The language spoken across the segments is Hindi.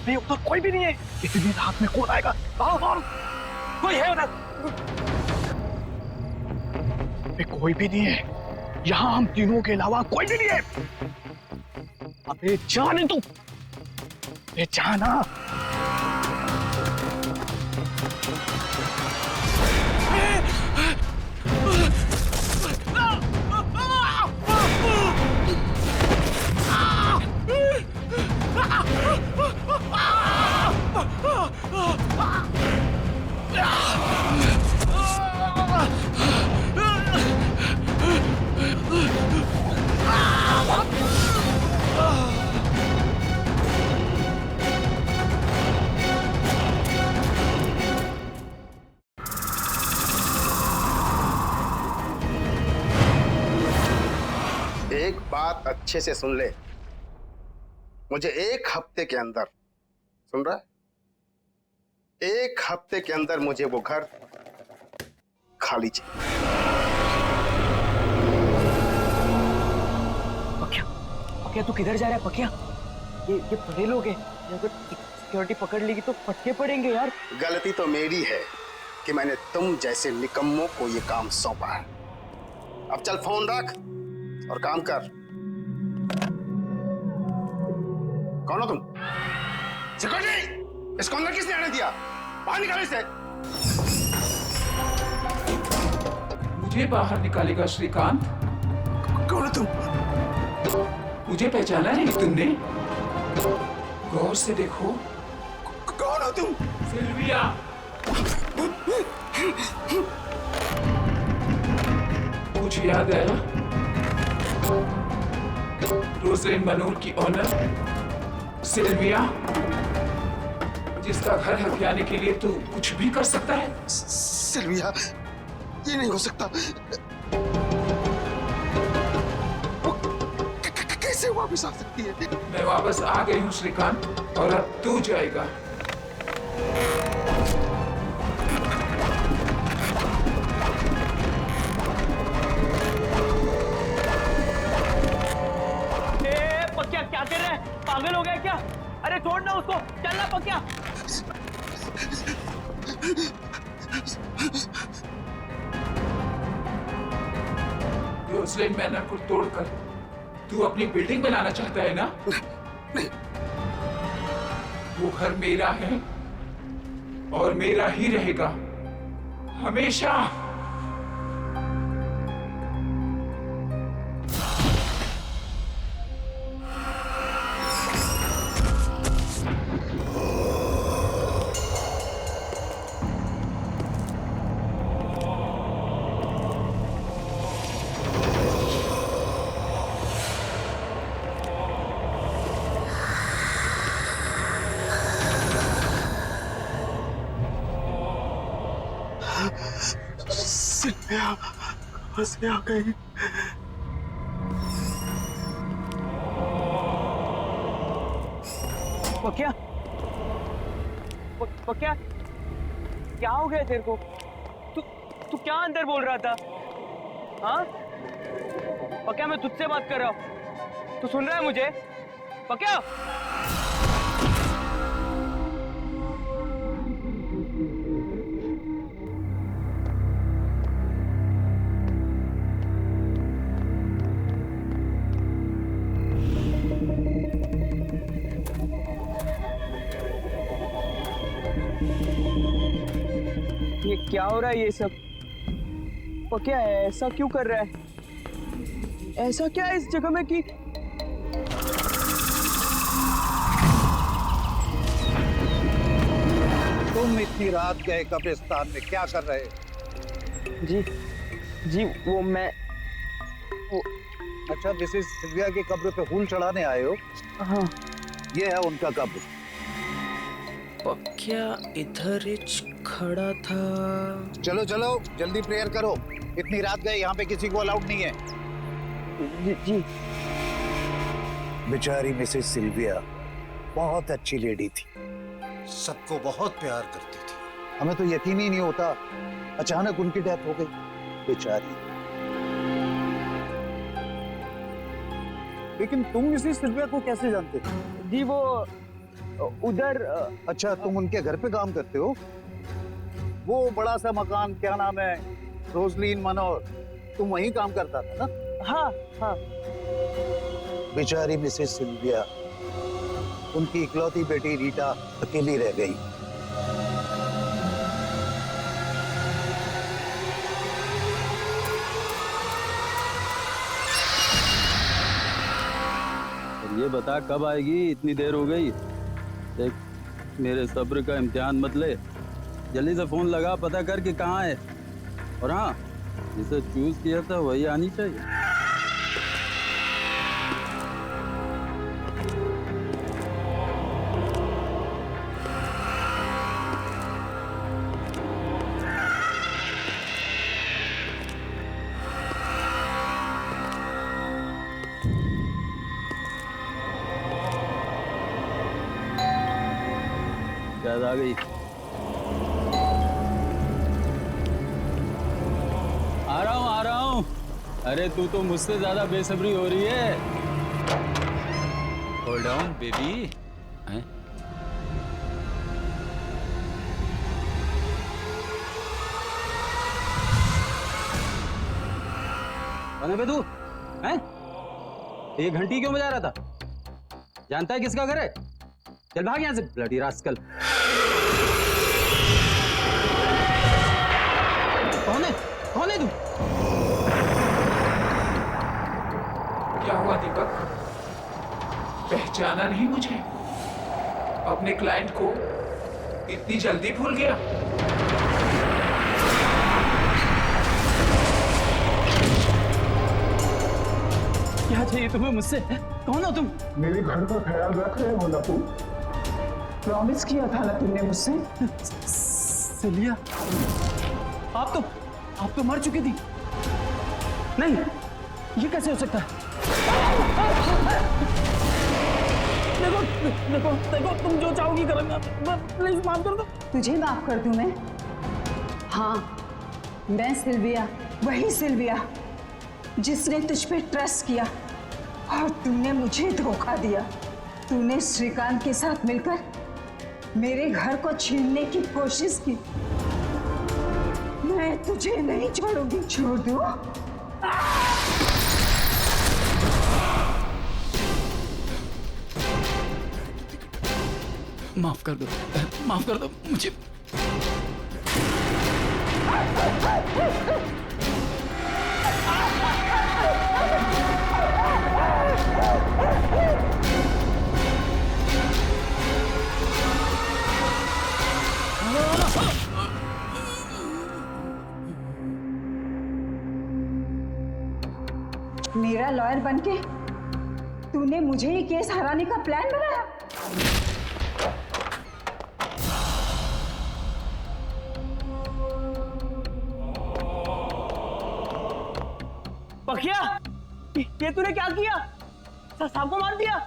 अभी उधर कोई भी नहीं है। इतनी रात में कौन आएगा? आओ आओ, कोई है उधर? अबे कोई भी नहीं है यहाँ, हम तीनों के अलावा कोई भी नहीं है। अबे जाने तू, अबे जाना। एक बात अच्छे से सुन ले, मुझे एक हफ्ते के अंदर, सुन रहा है, एक हफ्ते के अंदर मुझे वो घर खाली चाहिए। पकिया, पकिया तू किधर जा रहा है पकिया? ये बड़े लोग हैं, अगर सिक्योरिटी पकड़ लेगी तो फटके पड़ेंगे यार। गलती तो मेरी है कि मैंने तुम जैसे निकम्मों को ये काम सौंपा है। अब चल फोन रख और काम कर। कौन हो तुम? सिक्योरिटी, इसको अंदर किसने आने दिया? बाहर निकालो इसे। मुझे बाहर निकालेगा श्रीकांत? कौन हो तुम? मुझे पहचाना नहीं तुमने? गौर से देखो। कौन हो तुम? सिल्विया। कुछ याद आया? रोज़लिन मनूर की ऑनर सिल्विया, जिसका घर हथियाने के लिए तू कुछ भी कर सकता है। सिल्विया, ये नहीं हो सकता। वो कैसे वापस आ सकती है? मैं वापस आ गई हूँ श्रीकांत, और अब तू जाएगा। पकिया क्या कर रहा है? पागल हो गया क्या? अरे छोड़ ना उसको, चलना पकिया। रोज़लिन मैनर को तोड़कर तू अपनी बिल्डिंग बनाना चाहता है ना? नहीं। वो घर मेरा है और मेरा ही रहेगा हमेशा। सिल्विया कहाँ से आ गई? पकिया, पकिया क्या हो गया तेरे को? तू क्या अंदर बोल रहा था? हाँ पकिया, मैं तुझसे बात कर रहा हूँ, तू सुन रहा है मुझे? पकिया, ये क्या हो रहा है ये सब? पकिया ऐसा क्यों कर रहा है? ऐसा क्या है इस जगह में कि तुम इतनी रात गए कब्रिस्तान में क्या कर रहे? जी वो मैं अच्छा, मिसेस सिल्विया की कब्र पे फूल चढ़ाने आए हो? हाँ। ये है उनका कब्र। पकिया इधर खड़ा था। चलो चलो जल्दी प्रेयर करो, इतनी रात गए, यहाँ पे किसी को अलाउड नहीं है। जी। बेचारी मिसेस सिल्विया बहुत अच्छी लेडी थी, सबको बहुत प्यार करती थी। हमें तो यकीन ही नहीं होता अचानक उनकी डेथ हो गई, बेचारी। लेकिन तुम मिसेस सिल्विया को कैसे जानते थे? जी वो उधर अच्छा, तुम उनके घर पे काम करते हो? वो बड़ा सा मकान, क्या नाम है, रोजलीन मनोर, तुम वहीं काम करता था ना? हाँ हाँ। बेचारी मिसेस सिल्विया, उनकी इकलौती बेटी रीटा अकेली रह गई। ये बता कब आएगी? इतनी देर हो गई। देख, मेरे सब्र का इम्तिहान मत ले। जल्दी से फोन लगा, पता कर कि कहाँ है। और हाँ, जिसे चूज किया था वही आनी चाहिए। शायद आ गई। आ रहा हूँ। अरे तू तो मुझसे ज्यादा बेसब्री हो रही है। Hold on baby. कौन है तू? हैं? ये घंटी क्यों बजा रहा था? जानता है किसका घर है? चल भाग यहाँ से, ब्लडी रास्कल। कौन है? कौन है तू? क्या हुआ दीपक? पहचाना नहीं मुझे? अपने क्लाइंट को इतनी जल्दी भूल गया? क्या चाहिए तुम्हें मुझसे? कौन हो तुम? मेरे घर का ख्याल रख रहे हो ना तुम? प्रॉमिस किया था ना तुमने मुझसे? सिलिया, आप तो मर चुकी थी। नहीं, ये कैसे हो सकता है? देखो देखो देखो, तुम जो चाहोगी करूंगा। प्लीज माफ कर दो। तुझे माफ कर दूं मैं? हाँ, मैं सिल्विया, वही सिल्विया जिसने तुझ पे ट्रस्ट किया और तुमने मुझे धोखा दिया। तूने श्रीकांत के साथ मिलकर मेरे घर को छीनने की कोशिश की। मैं तुझे नहीं छोड़ूंगी। छोड़ दूं? माफ कर दो मुझे। मेरा लॉयर बनके तूने मुझे ये केस हराने का प्लान बनाया। पखिया, ये तूने क्या किया? साहब को मार दिया?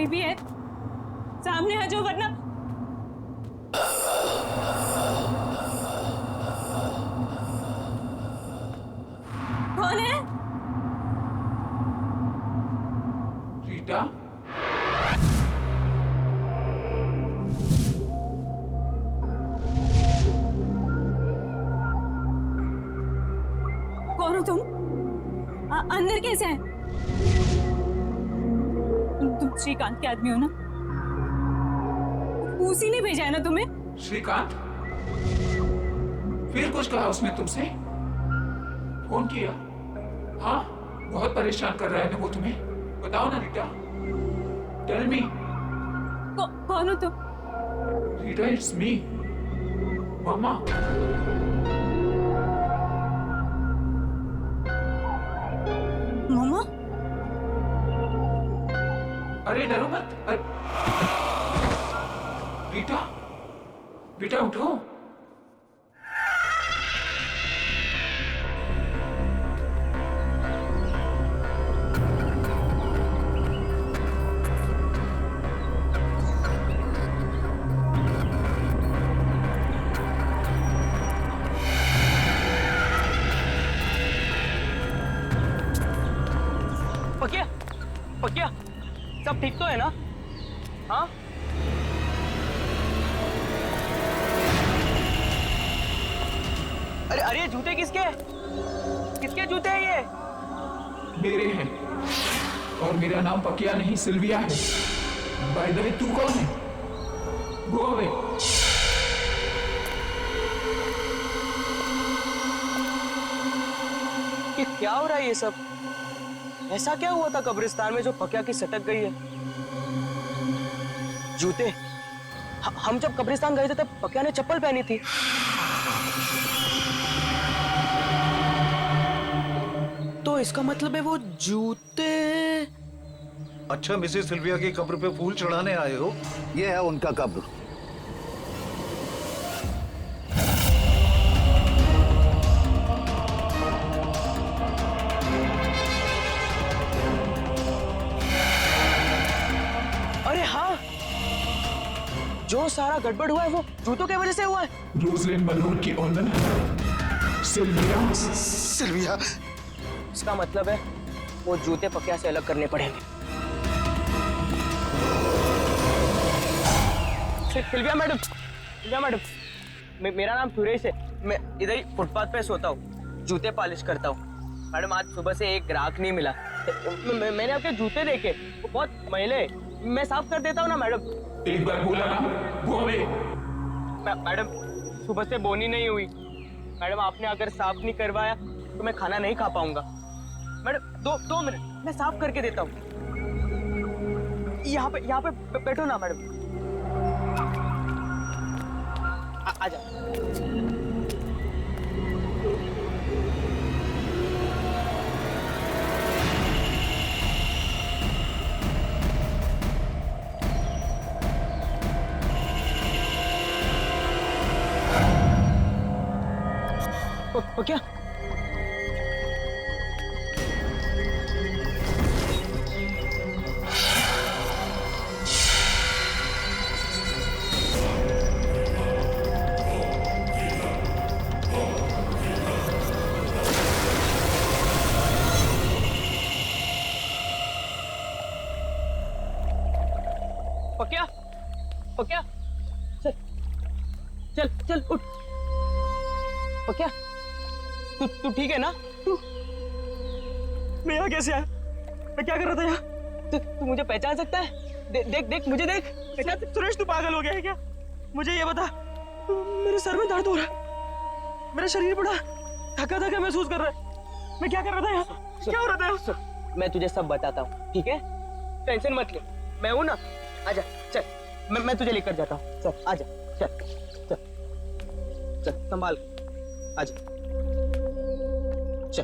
कोई भी है सामने आ जाओ, वरना कौन है? रीटा, कौन हो तुम? अंदर कैसे हैं? तुम श्रीकांत के आदमी हो ना? उसी ने भेजा है ना तुम्हें? श्रीकांत? फिर कुछ कहा उसने तुमसे? फोन किया? हाँ, बहुत परेशान कर रहा है ना वो तुम्हें? बताओ ना रीटा, टेल मी। कौन हो तुम? रीटा, इट्स मी, मामा। मामा? अरे डरो मत। रीटा, बेटा उठो। पकिया, पकिया, सब ठीक तो है ना? हाँ? अरे अरे, जूते किसके हैं? किसके जूते हैं ये? मेरे हैं, और मेरा नाम पकिया नहीं सिल्विया है। बाय द वे, तू कौन है? Go away. ये क्या हो रहा है ये सब? ऐसा क्या हुआ था कब्रिस्तान में जो पकिया की सटक गई है? जूते? हम जब कब्रिस्तान गए थे तब पकिया ने चप्पल पहनी थी। तो इसका मतलब है वो जूते। अच्छा, मिसेस सिल्विया की कब्र पे फूल चढ़ाने आए हो? ये है उनका कब्र। अरे हाँ, जो सारा गड़बड़ हुआ है वो जूतों की वजह से हुआ है। रोजलिन मलून की ओनर सिल्विया। सिल्विया, इसका मतलब है वो जूते पकिया से अलग करने पड़ेंगे। सिल्विया मैडम, सिल्विया मैडम, मेरा नाम सुरेश है। मैं इधर ही फुटपाथ पे सोता हूँ, जूते पॉलिश करता हूँ। मैडम, आज सुबह से एक ग्राहक नहीं मिला। मैंने आपके जूते देखे, वो बहुत मैले हैं। मैं साफ कर देता हूँ ना मैडम। एक बार बोला ना, गो अवे। मैडम, सुबह से बोनी नहीं हुई। मैडम, आपने अगर साफ नहीं करवाया तो मैं खाना नहीं खा पाऊंगा। मैडम, दो मिनट, मैं साफ करके देता हूँ। यहाँ पे बैठो ना मैडम। आजा। क्या? पकिया, पकिया, चल चल चल उठ। पकिया, तू ठीक है ना? मैं यहाँ कैसे आया? मैं क्या कर रहा था यहाँ? तू मुझे पहचान सकता है? देख देख मुझे देख। सुरेश, तू पागल हो गया है क्या? मुझे ये बता, मेरे सर में दर्द हो रहा है, मेरा शरीर बड़ा थका थका महसूस कर रहा है। मैं क्या कर रहा था यहाँ? क्या हो रहा था? मैं तुझे सब बताता हूँ, ठीक है? टेंशन मत ले, मैं हूँ ना। आजा, चल, मैं तुझे लेकर जाता हूँ। चल आजा, चल चल चल, संभाल, आजा, चल।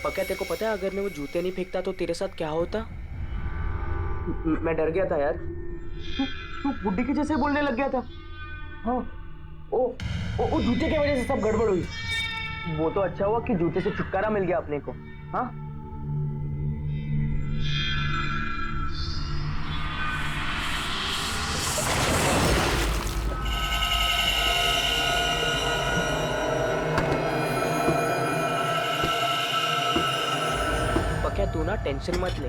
पक्का तेरे को पता है, अगर मैं वो जूते नहीं फेंकता तो तेरे साथ क्या होता? मैं डर गया था यार। तू बुड्ढी के जैसे बोलने लग गया था। हाँ, ओ जूते की वजह से सब गड़बड़ हुई। वो तो अच्छा हुआ कि जूते से छुटकारा मिल गया अपने को। हाँ, टेंशन मत ले,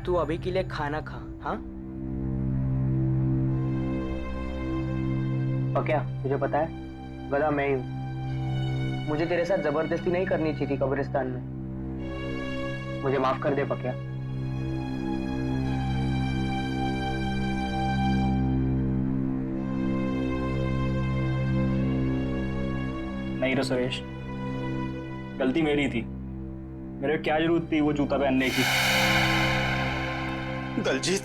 तू अभी के लिए खाना खा। हाँ पक्या, तुझे पता है गधा मैं ही हूँ। मुझे तेरे साथ जबरदस्ती नहीं करनी चाहिए थी कब्रिस्तान में। मुझे माफ कर दे पक्या। नहीं रे सुरेश, गलती मेरी थी। मेरे क्या जरूरत थी वो जूता पहनने की। दलजीत,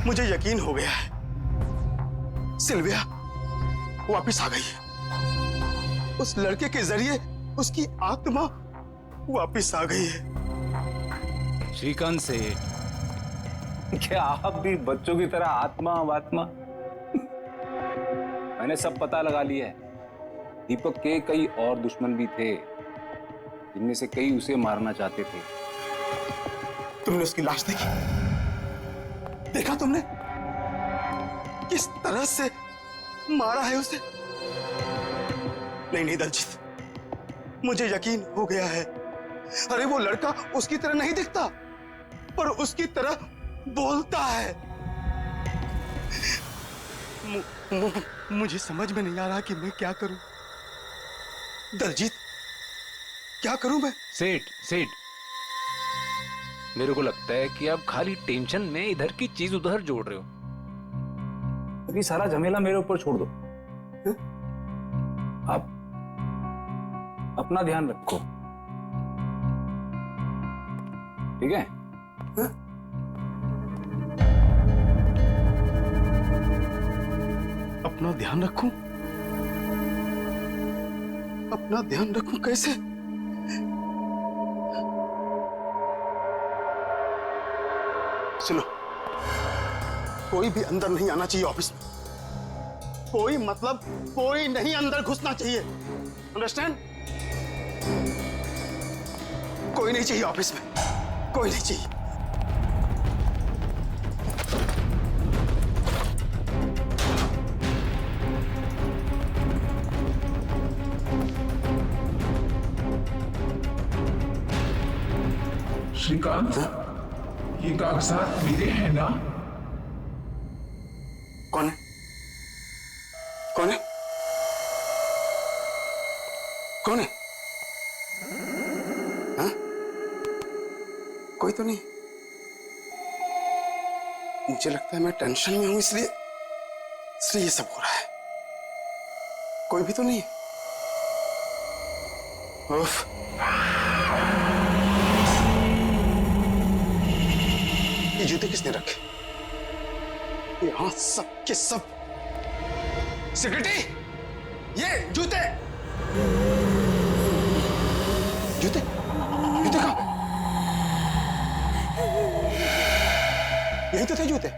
मुझे यकीन हो गया है, सिल्विया वापिस आ गई है। उस लड़के के जरिए उसकी आत्मा वापिस आ गई है। श्रीकांत से क्या आप भी बच्चों की तरह आत्मा वात्मा? मैंने सब पता लगा लिया है। दीपक के कई और दुश्मन भी थे, जिनमें से कई उसे मारना चाहते थे। तुमने उसकी लाश देखी? देखा तुमने किस तरह से मारा है उसे? नहीं नहीं दलजीत, मुझे यकीन हो गया है। अरे वो लड़का उसकी तरह नहीं दिखता, पर उसकी तरह बोलता है। मुझे समझ में नहीं आ रहा कि मैं क्या करूं। दलजीत, क्या करूं मैं? सेठ, मेरे को लगता है कि आप खाली टेंशन में इधर की चीज उधर जोड़ रहे हो। अभी सारा झमेला मेरे ऊपर छोड़ दो। आप अपना ध्यान रखो, ठीक है? अपना ध्यान रखूं? अपना ध्यान रखूं कैसे? सुनो, कोई भी अंदर नहीं आना चाहिए ऑफिस में। कोई मतलब कोई नहीं अंदर घुसना चाहिए, अंडरस्टैंड? कोई नहीं चाहिए ऑफिस में, कोई नहीं चाहिए। श्रीकांत, ये कागजात मेरे हैं ना? कौन है? कौन है? कौन है? हाँ? कोई तो नहीं। मुझे लगता है मैं टेंशन में हूं, इसलिए ये सब हो रहा है। कोई भी तो नहीं। उफ। ये जूते किसने रखे? यहां सब के सब। सेक्रेटरी, ये जूते जूते जूते कहां? यही तो थे जूते।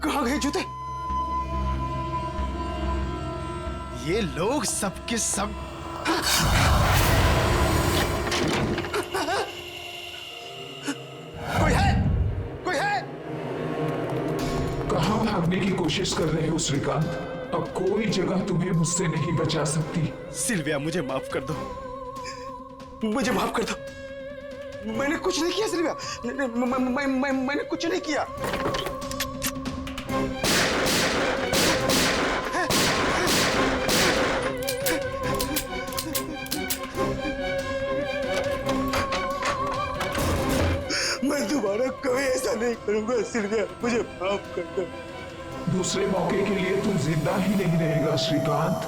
कहां गए जूते? ये लोग सब के सब भागने की कोशिश कर रहे हो श्रीकांत? अब कोई जगह तुम्हें मुझसे नहीं बचा सकती। सिल्विया, मुझे माफ कर दो, मुझे माफ कर दो। मैंने कुछ नहीं किया सिल्विया, मैंने कुछ नहीं किया। मैं दोबारा कभी ऐसा नहीं करूंगा सिल्विया, मुझे माफ कर दो। दूसरे मौके के लिए तुम जिंदा ही नहीं रहेगा श्रीकांत।